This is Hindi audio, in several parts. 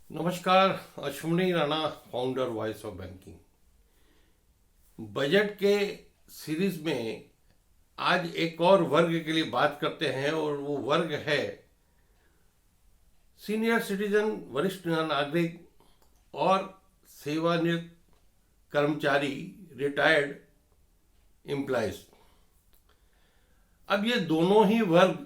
नमस्कार। Ashwini Rana, founder voice of banking. Budget के सीरीज में आज एक और वर्ग के लिए बात करते हैं और वो वर्ग है सीनियर सिटीजन, वरिष्ठ नागरिक और सेवानिवृत्त कर्मचारी, रिटायर्ड एम्प्लॉयज। अब ये दोनों ही वर्ग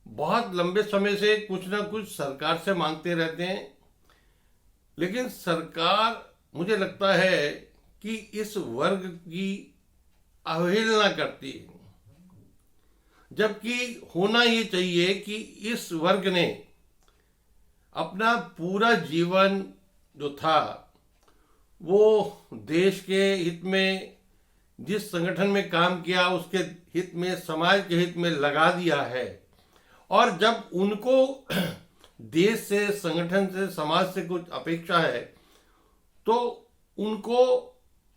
बहुत लंबे समय से कुछ ना कुछ सरकार से मांगते रहते हैं, लेकिन सरकार मुझे लगता है कि इस वर्ग की अवहेलना करती है। जबकि होना ये चाहिए कि इस वर्ग ने अपना पूरा जीवन जो था वो देश के हित में, जिस संगठन में काम किया उसके हित में, समाज के हित में लगा दिया है। और जब उनको देश से, संगठन से, समाज से कुछ अपेक्षा है तो उनको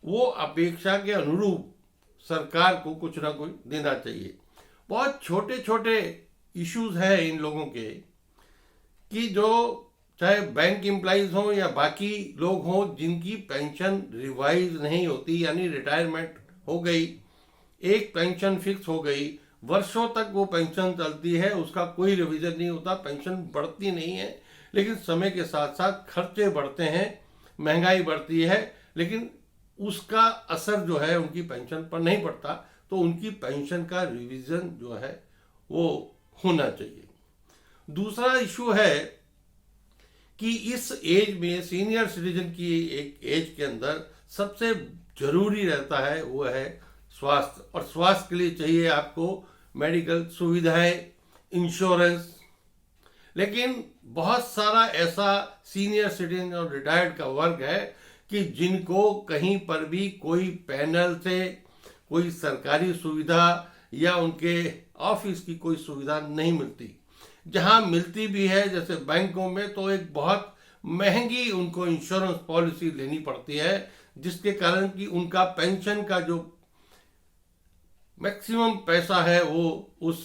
वो अपेक्षा के अनुरूप सरकार को कुछ ना कुछ देना चाहिए। बहुत छोटे छोटे इश्यूज हैं इन लोगों के कि जो चाहे बैंक एम्प्लॉइज हों या बाकी लोग हों जिनकी पेंशन रिवाइज नहीं होती, यानी रिटायरमेंट हो गई, एक पेंशन फिक्स हो गई, वर्षों तक वो पेंशन चलती है, उसका कोई रिवीजन नहीं होता, पेंशन बढ़ती नहीं है। लेकिन समय के साथ साथ खर्चे बढ़ते हैं, महंगाई बढ़ती है, लेकिन उसका असर जो है उनकी पेंशन पर नहीं पड़ता। तो उनकी पेंशन का रिवीजन जो है वो होना चाहिए। दूसरा इशू है कि इस एज में, सीनियर सिटीजन की एक एज के अंदर सबसे जरूरी रहता है वो है स्वास्थ्य। और स्वास्थ्य के लिए चाहिए आपको मेडिकल सुविधाएं, इंश्योरेंस। लेकिन बहुत सारा ऐसा सीनियर सिटीजन और रिटायर्ड का वर्ग है कि जिनको कहीं पर भी कोई पैनल से कोई सरकारी सुविधा या उनके ऑफिस की कोई सुविधा नहीं मिलती। जहां मिलती भी है, जैसे बैंकों में, तो एक बहुत महंगी उनको इंश्योरेंस पॉलिसी लेनी पड़ती है, जिसके कारण कि उनका पेंशन का जो मैक्सिमम पैसा है वो उस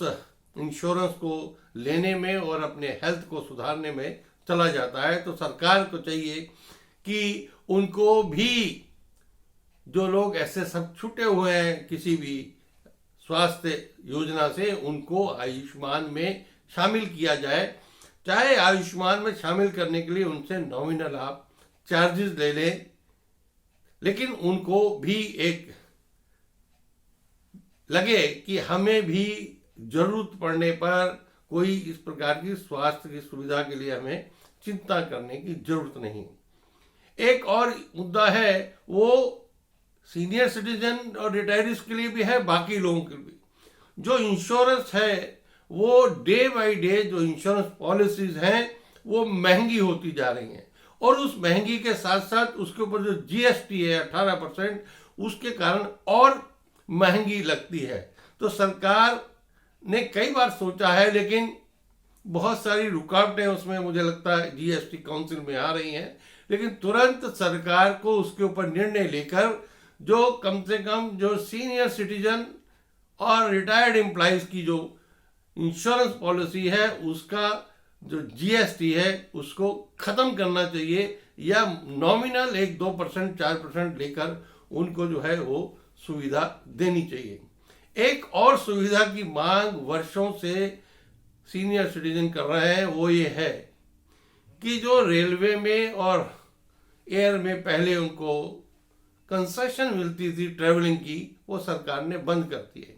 इंश्योरेंस को लेने में और अपने हेल्थ को सुधारने में चला जाता है। तो सरकार को चाहिए कि उनको भी, जो लोग ऐसे सब छूटे हुए हैं किसी भी स्वास्थ्य योजना से, उनको आयुष्मान में शामिल किया जाए। चाहे आयुष्मान में शामिल करने के लिए उनसे नॉमिनल आप चार्जेस ले लें, लेकिन उनको भी एक लगे कि हमें भी जरूरत पड़ने पर कोई इस प्रकार की स्वास्थ्य की सुविधा के लिए हमें चिंता करने की जरूरत नहीं। एक और मुद्दा है वो सीनियर सिटीजन और रिटायरीज के लिए भी है, बाकी लोगों के लिए जो इंश्योरेंस है वो डे बाय डे, जो इंश्योरेंस पॉलिसीज हैं वो महंगी होती जा रही हैं। और उस महंगी के साथ साथ उसके ऊपर जो जीएसटी है 18%, उसके कारण और महंगी लगती है। तो सरकार ने कई बार सोचा है, लेकिन बहुत सारी रुकावटें उसमें मुझे लगता है जीएसटी काउंसिल में आ रही हैं। लेकिन तुरंत सरकार को उसके ऊपर निर्णय लेकर जो कम से कम जो सीनियर सिटीजन और रिटायर्ड एम्प्लॉइज की जो इंश्योरेंस पॉलिसी है उसका जो जीएसटी है उसको खत्म करना चाहिए, या नॉमिनल 1-2%, 4% लेकर उनको जो है वो सुविधा देनी चाहिए। एक और सुविधा की मांग वर्षों से सीनियर सिटीजन कर रहे हैं, वो ये है कि जो रेलवे में और एयर में पहले उनको कंसेशन मिलती थी ट्रेवलिंग की, वो सरकार ने बंद कर दी है।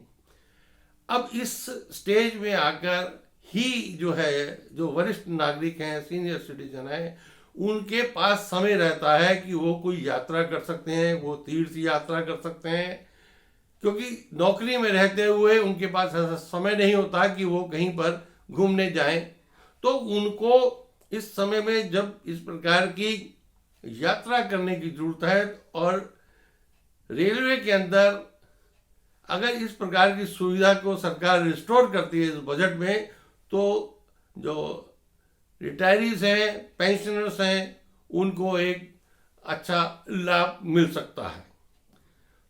अब इस स्टेज में आकर ही जो है, जो वरिष्ठ नागरिक हैं, सीनियर सिटीजन हैं, उनके पास समय रहता है कि वो कोई यात्रा कर सकते हैं, वो तीर्थ यात्रा कर सकते हैं, क्योंकि नौकरी में रहते हुए उनके पास ऐसा समय नहीं होता कि वो कहीं पर घूमने जाएं। तो उनको इस समय में जब इस प्रकार की यात्रा करने की जरूरत है, और रेलवे के अंदर अगर इस प्रकार की सुविधा को सरकार रिस्टोर करती है इस बजट में, तो जो रिटायरीज हैं, पेंशनर्स हैं, उनको एक अच्छा लाभ मिल सकता है।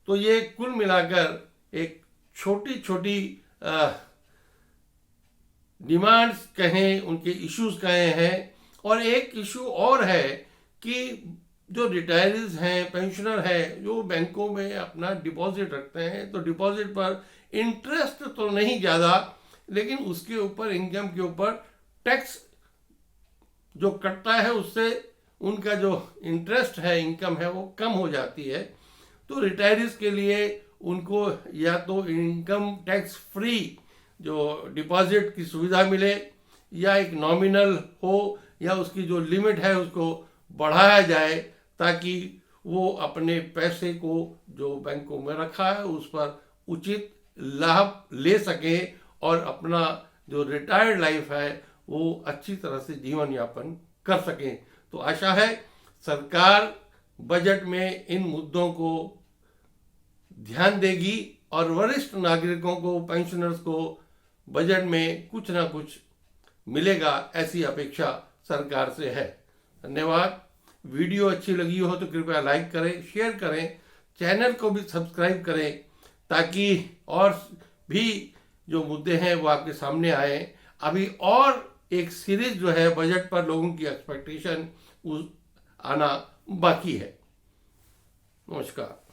तो ये कुल मिलाकर एक छोटी छोटी डिमांड्स कहें, उनके इश्यूज कहे हैं, और एक इशू और है कि जो रिटायरीज हैं, पेंशनर हैं, जो बैंकों में अपना डिपॉजिट रखते हैं, तो डिपॉजिट पर इंटरेस्ट तो नहीं ज़्यादा, लेकिन उसके ऊपर, इनकम के ऊपर टैक्स जो कटता है, उससे उनका जो इंटरेस्ट है, इनकम है, वो कम हो जाती है। तो रिटायरीज के लिए उनको या तो इनकम टैक्स फ्री जो डिपॉजिट की सुविधा मिले, या एक नॉमिनल हो, या उसकी जो लिमिट है उसको बढ़ाया जाए, ताकि वो अपने पैसे को जो बैंकों में रखा है उस पर उचित लाभ ले सके और अपना जो रिटायर्ड लाइफ है वो अच्छी तरह से जीवन यापन कर सकें। तो आशा है सरकार बजट में इन मुद्दों को ध्यान देगी और वरिष्ठ नागरिकों को, पेंशनर्स को बजट में कुछ ना कुछ मिलेगा, ऐसी अपेक्षा सरकार से है। धन्यवाद। वीडियो अच्छी लगी हो तो कृपया लाइक करें, शेयर करें, चैनल को भी सब्सक्राइब करें, ताकि और भी जो मुद्दे हैं वो आपके सामने आए। अभी और एक सीरीज जो है बजट पर लोगों की एक्सपेक्टेशन आना बाकी है। नमस्कार।